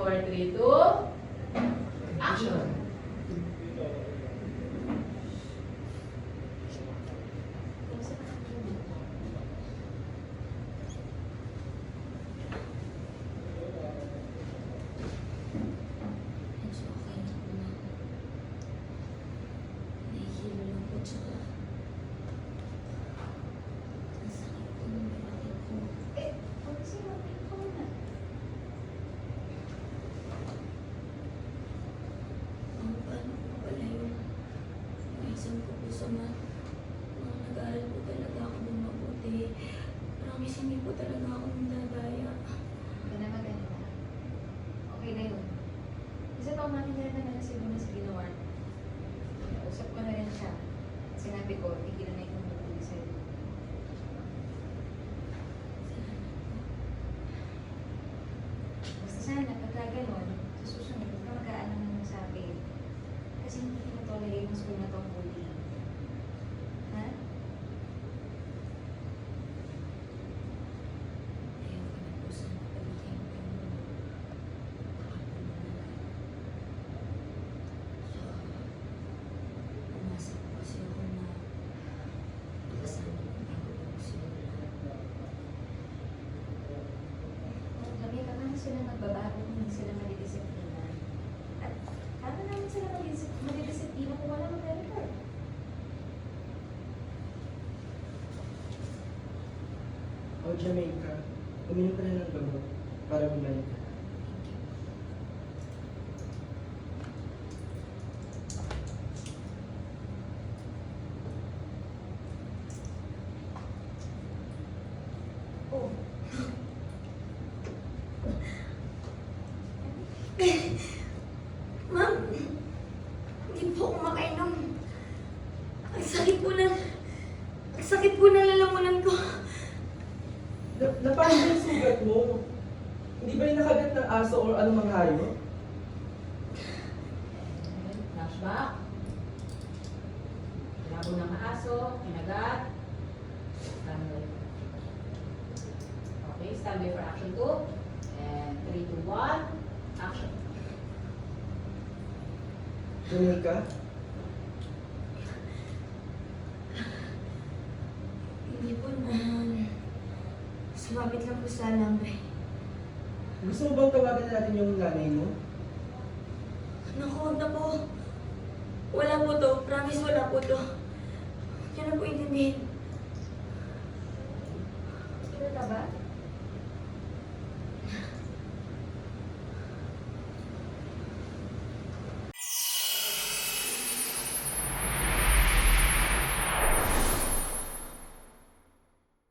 for 3, 2, action! Medyo okay na po na. Nahihilo lang po tsaka ang sakit po ng balakid ko. Paano po pala yung reason ko po sa mga nag-aaral po talaga ako ng mabuti. Promise hindi po talaga ako nandadaya. Huwag ka na maganda. Okay na yun. Kasi pamanin na rin naman siguro na sa ginawa niya. Usap ko na rin siya. At sinabi ko, tigilan na yung mabuti sa'yo. Basta sana, pagka gano'n, sa susunod, huwag ka mag-aalang naman sa akin. Kasi hindi ko na-tolerate yung school na itong bullying. Ha? Ayoko na po sana pagiging ganun. So, umasa po kasi ako na makasama ko bago po simula. Sabi ka naman sila magbabago kung hindi sila madidisiplina. At paano naman sila madidisiplina kung wala mag-record? O Jamaica, uminom ka na ng gamot para bumalik ka. Oh. Ma'am, hindi po ako makainom. Ang sakit po ng lalamunan ko. Napano ba yung sugat mo? Hindi ba yung nakagat ng aso or anumang hayop? Flashback. Labo ng aso, kinagat. Standby. Okay, standby for action 2. And 3, 2, 1, action. Jamaica, Hindi po naman. Sumabit lang po sa alambre. gusto mo bang tawagan natin yung nanay mo? Naku, huwag na po. Wala po to. Promise wala po to. Yan na po intindihin. Sure ka ba?